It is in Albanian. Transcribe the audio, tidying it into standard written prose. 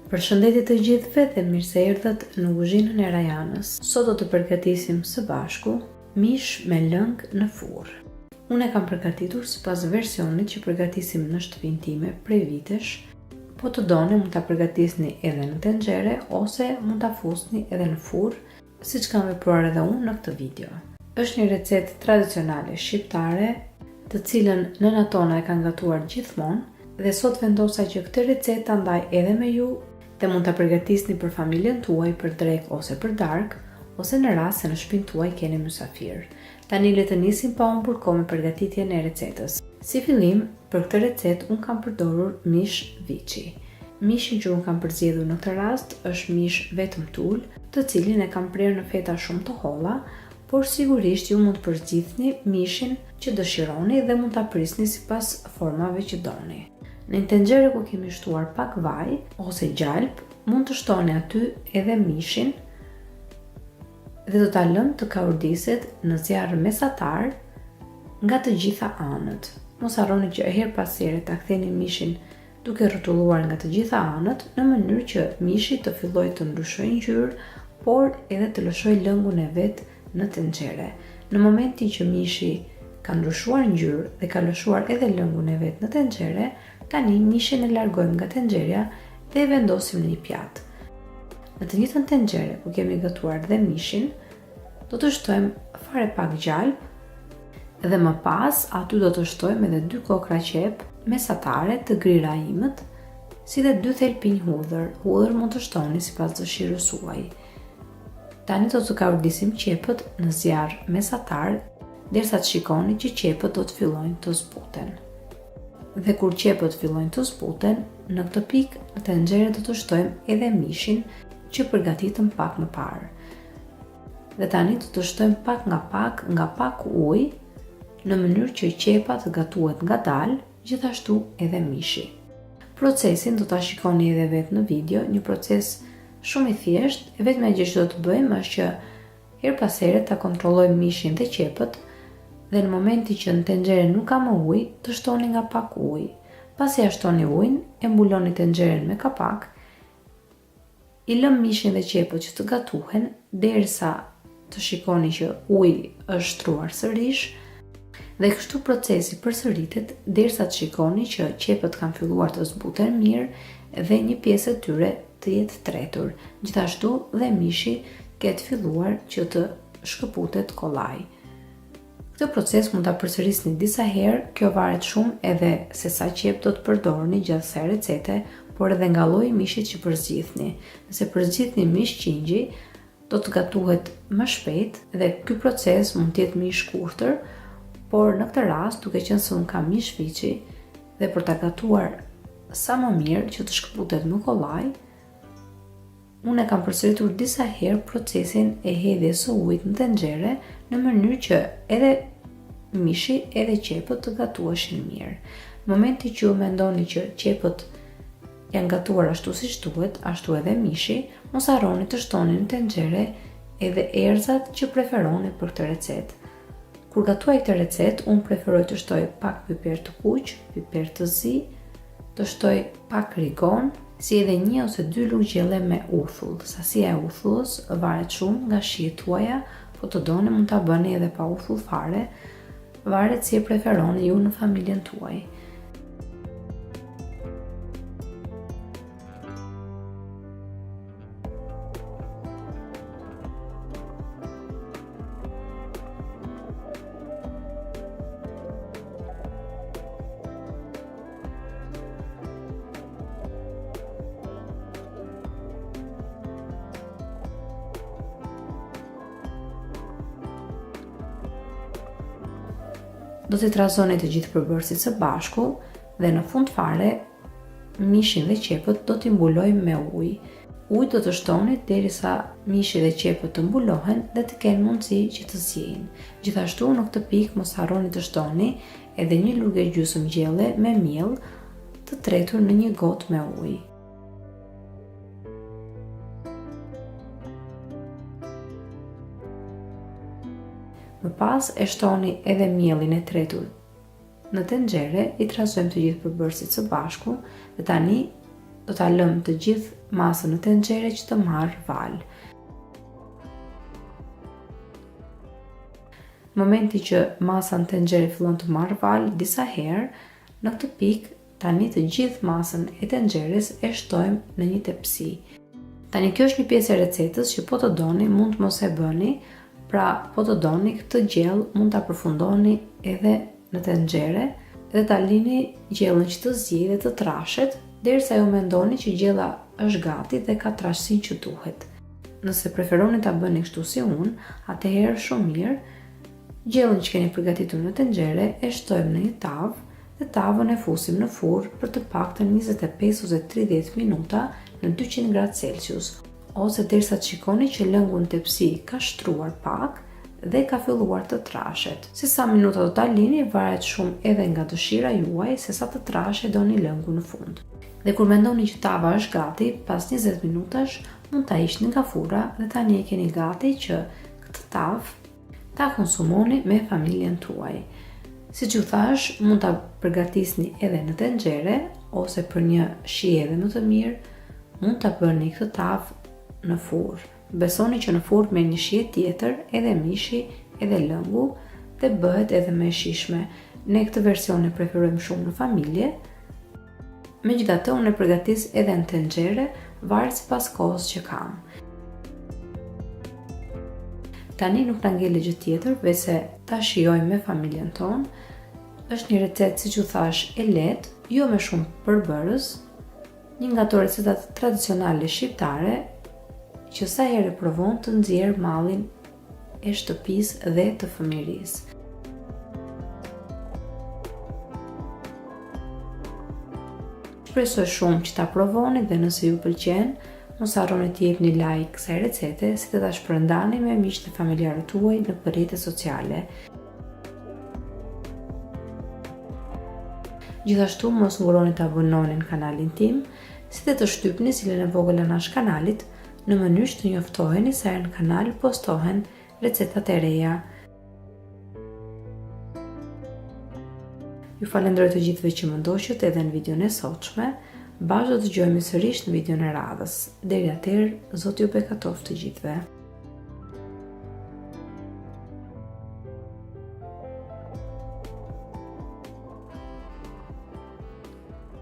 Përshëndetje të gjithëve dhe mirë se erdhët në kuzhinën e Rajanës. Sot do të përgatisim së bashku mish me lëng në furrë. Unë e kam përgatitur sipas versionit që përgatisim në shtëpinë time prej vitesh. Po të doni mund ta përgatisni edhe në tenxhere ose mund ta fusni edhe në furrë, siç kam vepruar edhe unë në këtë video. Është një recetë tradicionale shqiptare, të cilën nëna tona e kanë gatuar gjithmonë dhe sot vendosa që këtë recetë ta ndaj edhe me ju dhe mund ta përgatisni për familjen tuaj për drekë ose për darkë, ose në rast se në shtëpinë tuaj keni mysafir. Tani le të nisim pa humbur kohë me përgatitjen e recetës. Si fillim, për këtë recetë unë kam përdorur mish viçi. Mishin që unë kam përzgjedhur në këtë rast është mish vetëm tul, të cilin e kam prerë në feta shumë të holla, por sigurisht ju mund të përzgjidhni mishin që dëshironi dhe mund ta prisni sipas formave që doni. Në një tenxhere ku kemi shtuar pak vaj ose gjalp, mund të shtoni aty edhe mishin dhe do ta lëmë të kaurdiset në zjarr mesatar nga të gjitha anët. Mos harroni që her pas here ta ktheni mishin duke rrotulluar nga të gjitha anët në mënyrë që mishi të fillojë të ndryshojë ngjyrë, por edhe të lëshojë lëngun e vet në tenxhere. Në momentin që mishi ka ndryshuar ngjyrë dhe ka lëshuar edhe lëngun e vet në tenxhere, tani mishin e largojmë nga tenxheria dhe e vendosim në një pjatë. Në të njëjtën tenxhere ku kemi gatuar dhe mishin, do të shtojmë fare pak gjalp dhe më pas aty do të shtojmë edhe 2 kokra qep mesatare të grira imët, si dhe 2 thelpinj hudhër. Hudhër mund të shtoni sipas dëshirës suaj. Tani do të kaurdisim qepët në zjarr mesatar derisa të shikoni që qepët do të fillojnë të zbuten. Dhe kur qepët fillojnë të zbuten, në këtë pikë në tenxhere do të shtojmë edhe mishin që përgatitëm pak më parë. Dhe tani do të shtojmë pak nga pak ujë, në mënyrë që qepa të gatuhet ngadalë, gjithashtu edhe mishi. Procesin do ta shikoni edhe vetë në video, një proces shumë i thjeshtë, e vetmja gjë që do të bëjmë është që her pas here ta kontrollojmë mishin dhe qepët, dhe në momenti që në tenxhere nuk ka më ujë, të shtoni nga pak ujë. Pasi ja shtoni ujin, e mbuloni tenxheren me kapak, i lëm mishin dhe qepët që të gatuhen derisa të shikoni që uji është shtruar sërish, dhe kështu procesi përsëritet derisa të shikoni që qepët kanë filluar të zbuten mirë dhe një pjesë e tyre të jetë tretur. Gjithashtu dhe mishi ketë filluar që të shkëputet kollaj. Këtë proces mund ta përsërisni disa herë, kjo varet shumë edhe se sa qep do të përdorni gjatë kësaj recete, por edhe nga lloji i mishit që përzgjidhni. Nëse përzgjidhni mish qingji, do të gatuhet më shpejt dhe ky proces mund të jetë më i shkurtër, por në këtë rast, duke qenë se un kam mish viçi dhe për ta gatuar sa më mirë që të shkëputet më kollaj, unë e kam përsëritur disa herë procesin e hedhjes së ujit në tenxhere në mënyrë që edhe mishi edhe qepët të gatuheshin mirë. Në momentin që ju mendoni që qepët janë gatuar ashtu siç duhet, ashtu edhe mishi, mos harroni të shtoni në tenxhere edhe erëzat që preferoni për këtë recetë. Kur gatuaj këtë recetë, unë preferoj të shtoj pak piper të kuq, piper të zi, të shtoj pak rigon, si edhe 1 ose 2 lugë gjelle me uthull. Sasia e uthullës varet shumë nga shijet tuaja, po të doni mund ta bëni edhe pa uthull fare, varet si e preferoni ju në familjen tuaj. Do t'i trazoni të gjithë përbërësit së bashku dhe në fund fare mishin dhe qepët do t'i mbulojmë me ujë. Ujë do të shtoni derisa mishi dhe qepët të mbulohen dhe të kenë mundësi që të zjejnë. Gjithashtu në këtë pikë mos harroni të shtoni edhe 1 lugë gjysmë gjelle me miell të tretur në 1 gotë me ujë. Më pas e shtoni edhe miellin e tretur në tenxhere, i trazojmë të gjithë përbërësit së bashku dhe tani do ta lëm të gjithë masën në tenxhere që të marrë val. Në momenti që masa në tenxhere fillon të marrë val disa herë, në këtë pikë tani të gjithë masën e tenxheres e shtojmë në një tepsi. Tani kjo është një pjesë e recetës që po të doni mund të mos e bëni, pra po të doni këtë gjell mund ta përfundoni edhe në tenxhere dhe ta lini gjellën që të zjejë dhe të trashet derisa ju mendoni që gjella është gati dhe ka trashësinë që duhet. Nëse preferoni ta bëni kështu si unë, atëherë shumë mirë. Gjellën që keni përgatitur në tenxhere e shtojmë në një tavë dhe tavën e fusim në furrë për të paktën 25 ose 30 minuta në 200 gradë Celsius, ose derisa të shikoni që lëngu në tepsi ka shtruar pak dhe ka filluar të trashet. Se sa minuta do ta lini varet shumë edhe nga dëshira juaj se sa të trashe doni lëngu në fund. Dhe kur mendoni që tava është gati, pas 20 minutash mund ta hiqni nga furra dhe tani e keni gati që këtë tavë ta konsumoni me familjen tuaj. Siç ju thash, mund ta përgatisni edhe në tenxhere ose për një shije edhe më të mirë, mund ta bëni këtë tavë në furrë. Besoni që në furrë me një shije tjetër, edhe mishi, edhe lëngu dhe bëhet edhe më e shijshme. Ne këtë version e preferojmë shumë në familje. Megjithatë, unë e përgatis edhe në tenxhere, varet sipas kohës që kam. Tani nuk na ngele gjë tjetër veçse ta shijojmë me familjen tonë. Është një recetë, siç ju thash, e lehtë, jo me shumë përbërës, një nga ato recetat tradicionale shqiptare që sa herë provon të nxjerr mallin e shtëpisë dhe të fëmijërisë. Shpresoj shumë që ta provoni dhe nëse ju pëlqen, mos harroni të jepni like kësaj recete, si të ta shpërndani me miqtë dhe familjarët tuaj në rrjetet sociale. Gjithashtu mos nguroni të abononi në kanalin tim, si dhe të shtypni silën e vogël anash kanalit në mënyrë që të njoftoheni sa herë në kanal postohen recetat e reja. Ju falenderoj të gjithëve që më ndoqët edhe në videon e sotshme. Bashkë do të dëgjojmë sërish në videon e radhës. Deri atëherë, Zoti ju bekatoft të gjithëve.